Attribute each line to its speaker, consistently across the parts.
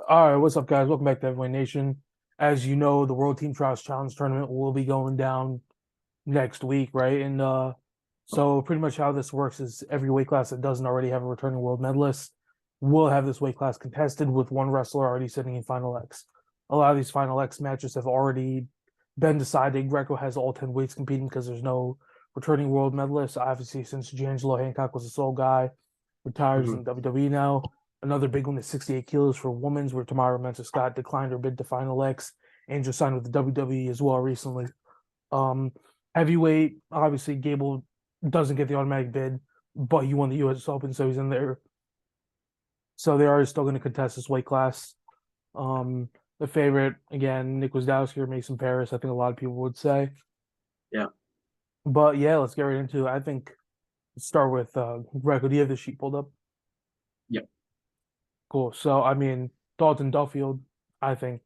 Speaker 1: All right, what's up, guys? Welcome back to Heavyweight Nation. As you know, the World Team Trials Challenge tournament will be going down next week, right? So pretty much how this works is every weight class that doesn't already have a returning world medalist will have this weight class contested with one wrestler already sitting in Final X. A lot of these Final X matches have already been decided. Greco has all 10 weights competing because there's no returning world medalist. Obviously, since D'Angelo Hancock was the sole guy, retires
Speaker 2: hmm
Speaker 1: in WWE now. Another big one is 68 kilos for women's, where Tamara Mentor Scott declined her bid to Final X and just signed with the WWE as well recently. Um, Heavyweight, obviously, Gable doesn't get the automatic bid, but he won the U.S. Open, so he's in there. So they are still going to contest this weight class. Um, the favorite, again, Nick Wasdowski or Mason Paris, I think a lot of people would say.
Speaker 2: Yeah.
Speaker 1: But yeah, let's get right into it. I think let's start with Greco. Do you have the sheet pulled up?
Speaker 2: Yep.
Speaker 1: Cool. So, I mean, Dalton Duffield, I think,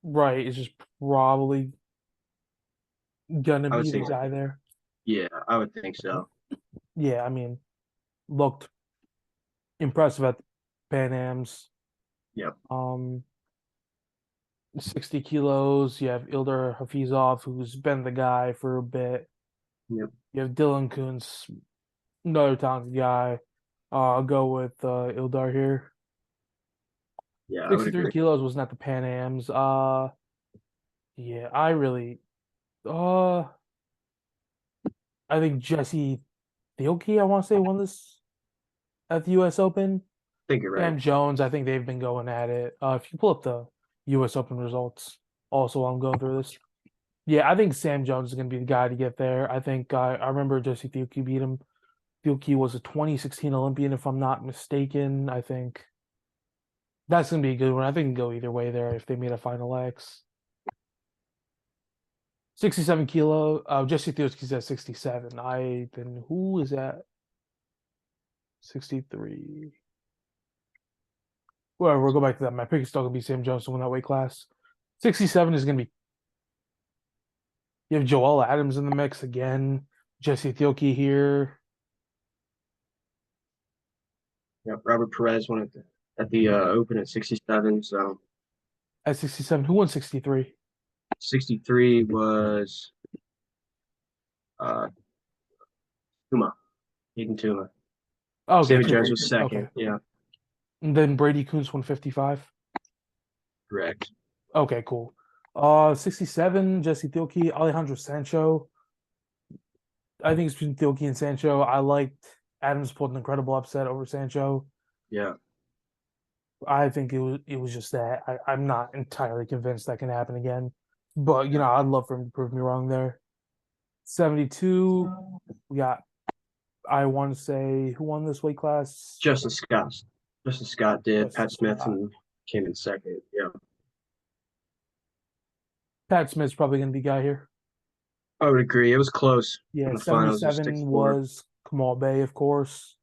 Speaker 1: right, is just probably gonna
Speaker 2: I would
Speaker 1: be the
Speaker 2: say,
Speaker 1: guy there.
Speaker 2: yeah, I would think so.
Speaker 1: Yeah, I mean, looked impressive at the Pan Ams.
Speaker 2: Yep.
Speaker 1: Um, 60 kilos. You have Ildar Hafizov, who's been the guy for a bit.
Speaker 2: Yep.
Speaker 1: You have Dylan Kuntz, another talented guy. I'll go with Ildar here.
Speaker 2: Yeah, I would
Speaker 1: 63
Speaker 2: agree.
Speaker 1: kilos was not the Pan Ams. Yeah, uh, I think Jesse Theoki, I want to say, won this at the U.S. Open.
Speaker 2: I think you're right.
Speaker 1: Sam Jones, I think they've been going at it. If you pull up the U.S. Open results, also while I'm going through this, yeah, I think Sam Jones is going to be the guy to get there. I think I remember Jesse Theoki beat him. Theoki was a 2016 Olympian, if I'm not mistaken. I think that's going to be a good one. I think it can go either way there if they made a Final X. 67 kilo. Jesse Theoki's at 67. Who is at 63? Well, we'll go back to that. My pick is still gonna be Sam Jones to win that weight class. 67 is gonna be. You have Joel Adams in the mix again. Jesse Theoki here
Speaker 2: Yep. Robert Perez won at the Open at 67. So
Speaker 1: at 67. Who won 63?
Speaker 2: 63 was uh Tuma, Hayden Tuma.
Speaker 1: Oh, okay,
Speaker 2: Sammy Jones
Speaker 1: Tuma.
Speaker 2: was second.
Speaker 1: Okay.
Speaker 2: Yeah,
Speaker 1: And then Brady Coons won 55.
Speaker 2: correct.
Speaker 1: Okay, cool. 67, Jesse Theoki, Alejandro Sancho. I think it's between Theoki and Sancho. I liked Adams pulled an incredible upset over Sancho.
Speaker 2: Yeah.
Speaker 1: I think it was just that. I'm not entirely convinced that can happen again. But
Speaker 2: Yeah.
Speaker 1: I'd love for him to prove me wrong there. 72, we got I want to say who won this weight class?
Speaker 2: Justin Scott. Justin Scott did.
Speaker 1: Justin
Speaker 2: Pat Smith
Speaker 1: Scott.
Speaker 2: and came in second. Yeah.
Speaker 1: Pat Smith's probably going to be the guy here.
Speaker 2: I would agree. It was close
Speaker 1: Yeah,
Speaker 2: in the finals. It was
Speaker 1: 77
Speaker 2: 6-4.
Speaker 1: was Kamal Bay, of course.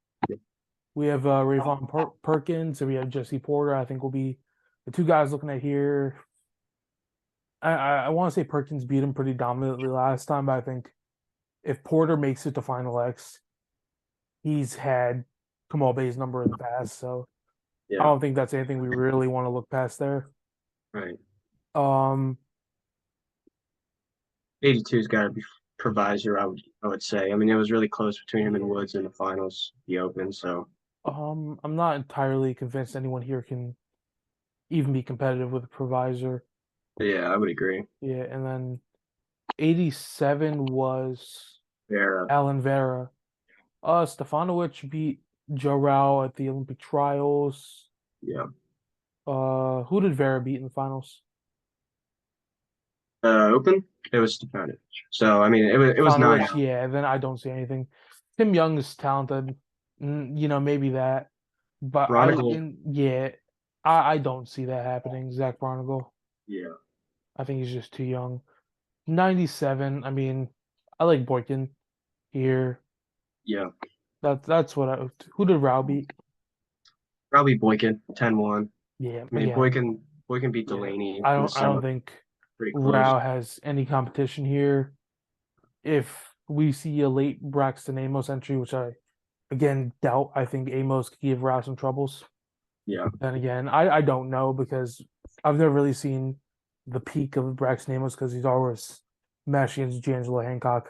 Speaker 1: We have Rayvon Perkins, and we have Jesse Porter. I think will be the two guys looking at here. I want to say Perkins beat him pretty dominantly last time, but I think if Porter makes it to Final X, he's had Kamal Bay's number in the past, so I
Speaker 2: Yeah.
Speaker 1: don't think that's anything we really want to look past there.
Speaker 2: Right.
Speaker 1: Um,
Speaker 2: 82's got to be provisor, I would say. I mean, it was really close between him and Woods in the finals, the Open. So
Speaker 1: I'm not entirely convinced anyone here can even be competitive with a provisor.
Speaker 2: yeah, I would agree.
Speaker 1: Yeah, and then 87 was
Speaker 2: Vera,
Speaker 1: Alan Vera. Stefanovic beat Joe Rao at the Olympic trials.
Speaker 2: yeah.
Speaker 1: Who did Vera beat in the finals?
Speaker 2: Open, it was Stefanovic. So I mean, it was nine
Speaker 1: Stefanovic,
Speaker 2: out.
Speaker 1: yeah, then I don't see anything. Tim Young is talented. Maybe that. But
Speaker 2: Bronigal,
Speaker 1: I don't see that happening. Zach Barnagle.
Speaker 2: yeah,
Speaker 1: I think he's just too young. 97. I mean, I like Boykin here.
Speaker 2: yeah.
Speaker 1: That's what I. Who did Rao beat?
Speaker 2: Probably Boykin, 10-1.
Speaker 1: Yeah,
Speaker 2: I mean,
Speaker 1: again,
Speaker 2: Boykin beat
Speaker 1: yeah.
Speaker 2: Delaney
Speaker 1: I
Speaker 2: in the
Speaker 1: don't. I don't
Speaker 2: semi,
Speaker 1: think
Speaker 2: pretty close.
Speaker 1: Rao has any competition here. If we see a late Braxton Amos entry, which I again doubt, I think Amos could give Rao some troubles.
Speaker 2: Yeah.
Speaker 1: Then again, I don't know because I've never really seen the peak of Braxton Amos because he's always matched against D'Angelo Hancock.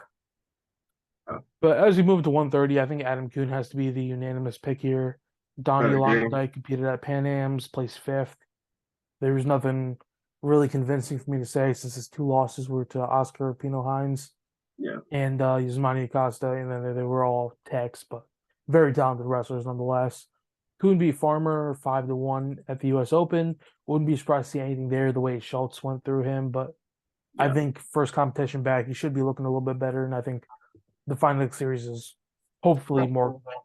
Speaker 2: Oh,
Speaker 1: But as we move to 130, I think Adam Kuhn has to be the unanimous pick here.
Speaker 2: I
Speaker 1: Donnie
Speaker 2: would agree.
Speaker 1: Alonzo competed at Pan Am's, placed fifth. There was nothing really convincing for me to say since his two losses were to Oscar Pino Hines
Speaker 2: Yeah.
Speaker 1: and Yasmani Acosta, and then they were all techs, but very talented wrestlers nonetheless. Kuhn beat Farmer 5-1 at the U.S. Open. Wouldn't be surprised to see anything there the way Schultz went through him, but I
Speaker 2: Yeah.
Speaker 1: think first competition back, he should be looking a little bit better, and I think the Final League series is hopefully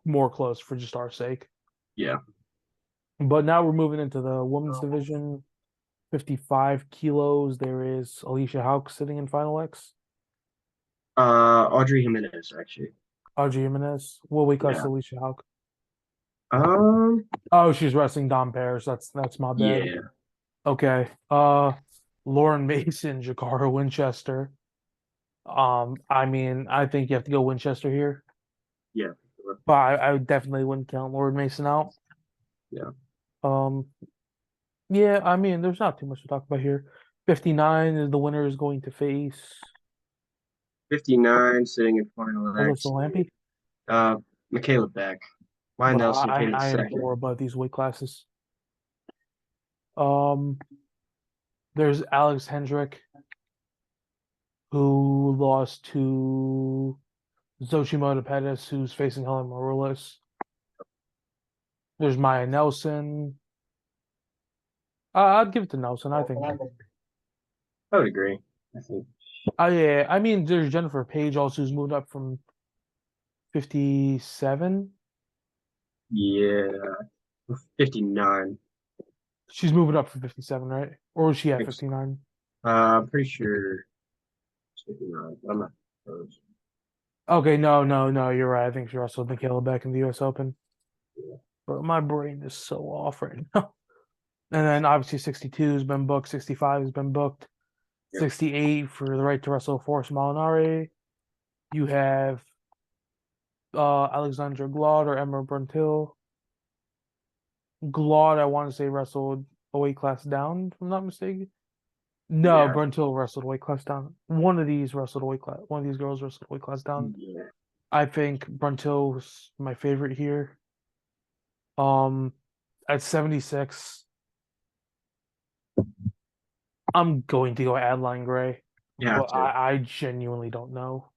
Speaker 1: more close for just our sake.
Speaker 2: Yeah.
Speaker 1: But now we're moving into the women's division, 55 kilos. There is Alicia Hauk sitting in Final X.
Speaker 2: Audrey Jimenez, actually.
Speaker 1: Audrey Jimenez. What weight class is
Speaker 2: Yeah.
Speaker 1: Alicia Hauk?
Speaker 2: Um,
Speaker 1: Oh, she's wrestling Dom Paris. That's my bad.
Speaker 2: yeah.
Speaker 1: Okay. Lauren Mason, Jakara Winchester. I mean, I think you have to go Winchester here,
Speaker 2: Yeah. Sure.
Speaker 1: but I definitely wouldn't count Lauren Mason out.
Speaker 2: Yeah.
Speaker 1: Um, yeah, I mean, there's not too much to talk about here. 59 is the winner is going to face
Speaker 2: 59 sitting in final
Speaker 1: Alyssa
Speaker 2: X.
Speaker 1: Lampy.
Speaker 2: Uh, Michaela Beck. Ryan
Speaker 1: But
Speaker 2: Nelson came in
Speaker 1: I am
Speaker 2: second.
Speaker 1: poor about these weight classes. Um, there's Alex Hendrick who lost to Xochimilco Pettis, who's facing Helen Morales. There's Maya Nelson. I'd give it to Nelson, I think.
Speaker 2: I would agree. I think.
Speaker 1: Yeah, I mean, there's Jennifer Page also who's moved up from 57.
Speaker 2: Yeah. 59.
Speaker 1: She's moving up from 57, right? Or is she at
Speaker 2: Thanks.
Speaker 1: 59?
Speaker 2: I'm pretty sure it's 59. I'm not sure.
Speaker 1: Okay, no, you're right. I think she wrestled Michaela Beck in the US Open.
Speaker 2: Yeah.
Speaker 1: But my brain is so off right now. And then obviously 62 has been booked, 65 has been booked,
Speaker 2: Yep.
Speaker 1: 68 for the right to wrestle Force Molinari. You have Alexandra Glaude or Emma Bruntil. Glaude, I want to say wrestled a weight class down, if I'm not mistaken. No,
Speaker 2: Yeah.
Speaker 1: Bruntil wrestled a weight class down. One of these wrestled a weight class. One of these girls wrestled a weight class down.
Speaker 2: Yeah.
Speaker 1: I think Bruntil's my favorite here. Um, at 76, I'm going to go Adeline Gray,
Speaker 2: You have
Speaker 1: but
Speaker 2: to.
Speaker 1: I genuinely don't know.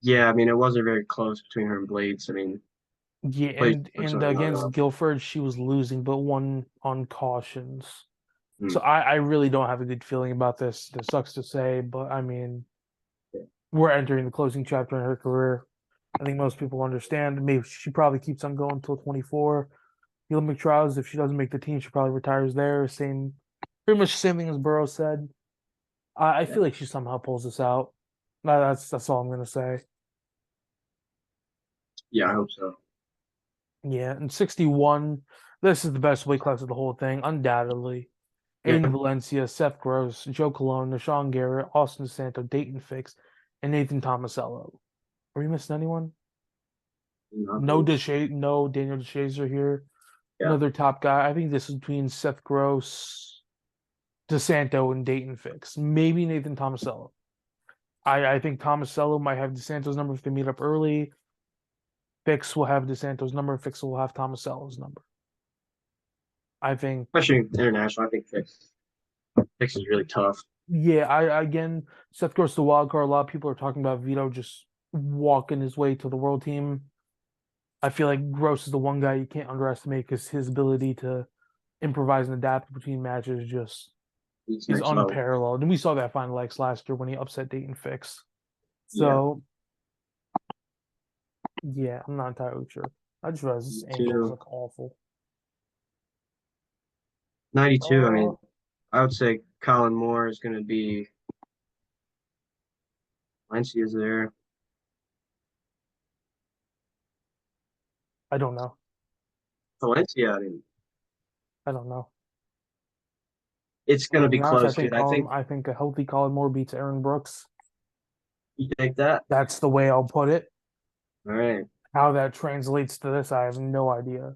Speaker 2: Yeah, I mean, it wasn't very close between her and Blades. I mean,
Speaker 1: Yeah,
Speaker 2: Blades
Speaker 1: and
Speaker 2: took
Speaker 1: and
Speaker 2: something out
Speaker 1: against
Speaker 2: of
Speaker 1: Guilford, she was losing, but won on cautions. So
Speaker 2: them.
Speaker 1: I really don't have a good feeling about this. This sucks to say, but I mean, we're entering the closing chapter in her career. I think most people understand. Maybe she probably keeps on going until 24. The Olympic trials, if she doesn't make the team, she probably retires there. Same, pretty much same thing as Burrows said. I
Speaker 2: Yeah.
Speaker 1: feel like she somehow pulls this out. That's all I'm gonna say.
Speaker 2: Yeah, I hope so.
Speaker 1: Yeah, and 61, this is the best weight class of the whole thing, undoubtedly.
Speaker 2: Yeah.
Speaker 1: Aiden Valencia, Seth Gross, Joe Colon, Nashawn Garrett, Austin Santo, Dayton Fix, and Nathan Tomasello. Are we missing anyone? No no Daniel DeShazer here.
Speaker 2: Yeah.
Speaker 1: Another top guy. I think this is between Seth Gross, DeSanto, and Dayton Fix. Maybe Nathan Tomasello. I think Tomasello might have DeSanto's number if they meet up early. Fix will have DeSanto's number. Fix will have Tomasello's number. I think,
Speaker 2: Especially international, I think Fix is really tough.
Speaker 1: yeah, I again, Seth Gross the wild card. A lot of people are talking about Vito just walking his way to the world team. I feel like Gross is the one guy you can't underestimate because his ability to improvise and adapt between matches just
Speaker 2: It's
Speaker 1: is
Speaker 2: next level.
Speaker 1: unparalleled. And we saw that Final X last year when he upset Dayton Fix.
Speaker 2: Yeah.
Speaker 1: So yeah, I'm not entirely sure. I just realized this ankles
Speaker 2: Two,
Speaker 1: look awful.
Speaker 2: 92. I
Speaker 1: Uh,
Speaker 2: mean, I would say Colin Moore is going to be. Valencia's there.
Speaker 1: I don't know.
Speaker 2: Valencia, I mean,
Speaker 1: I don't know.
Speaker 2: it's
Speaker 1: I'm
Speaker 2: going to
Speaker 1: gonna
Speaker 2: be
Speaker 1: be honest.
Speaker 2: close, dude. I think
Speaker 1: I think a healthy Colin Moore beats Aaron Brooks.
Speaker 2: you take that.
Speaker 1: That's the way I'll put it.
Speaker 2: All right.
Speaker 1: How that translates to this, I have no idea.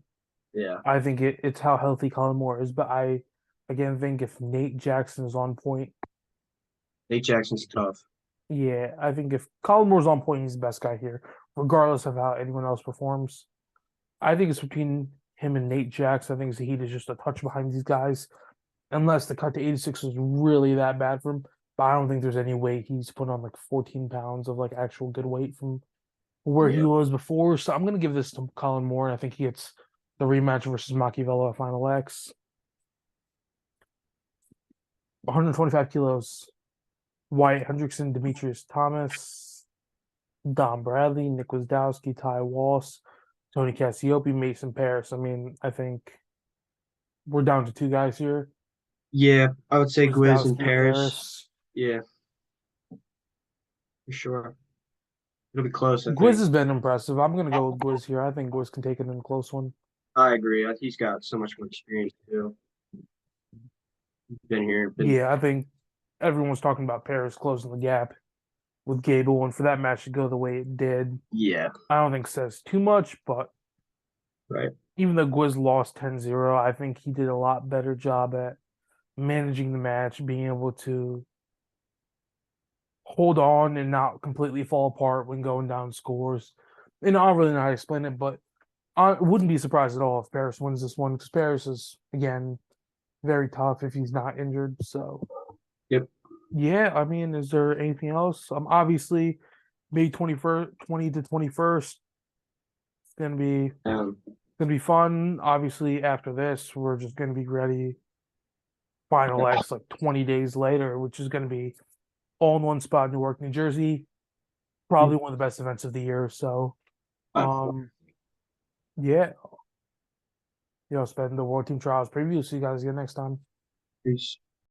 Speaker 2: Yeah,
Speaker 1: I think it's how healthy Colin Moore is, but I again think if Nate Jackson is on point,
Speaker 2: Nate Jackson's tough.
Speaker 1: yeah, I think if Colin Moore's on point, he's the best guy here, regardless of how anyone else performs. I think it's between him and Nate Jackson. I think the heat is just a touch behind these guys, unless the cut to 86 is really that bad for him. But I don't think there's any way he's put on like 14 pounds of like actual good weight from where he
Speaker 2: Yeah,
Speaker 1: was before. So I'm gonna give this to Colin Moore, and I think he gets the rematch versus Machiavello at Final X. 125 kilos. Wyatt Hendrickson, Demetrius Thomas, Don Bradley, Nick Wasdowski, Ty Walsh, Tony Cassiope, Mason Paris. I mean, I think we're down to two guys here.
Speaker 2: yeah. I would say Gwiz and
Speaker 1: Wasdowski,
Speaker 2: Paris.
Speaker 1: Paris.
Speaker 2: Yeah, for sure. It'll be close, I
Speaker 1: Gwiz
Speaker 2: think.
Speaker 1: has been impressive. I'm gonna go with Gwiz here. I think Gwiz can take it in a close one.
Speaker 2: I agree. He's got so much more experience too. He's been here, been
Speaker 1: Yeah, I think everyone's talking about Paris closing the gap with Gable, and for that match to go the way it did,
Speaker 2: yeah,
Speaker 1: I don't think says too much, but
Speaker 2: right.
Speaker 1: even though Gwiz lost 10-0, I think he did a lot better job at managing the match, being able to hold on and not completely fall apart when going down scores. And I don't really know how to explain it, but I wouldn't be surprised at all if Paris wins this one because Paris is, again, very tough if he's not injured. So,
Speaker 2: Yep.
Speaker 1: yeah, I mean, is there anything else? Obviously, May 21st, 20 to 21st, it's gonna be fun. Obviously, after this, we're just gonna be ready. Final X like 20 days later, which is gonna be all in one spot, Newark, New Jersey. Probably one of the best events of the year. So,
Speaker 2: But
Speaker 1: um, yeah, spend the World Team Trials preview. See you guys again next time.
Speaker 2: peace.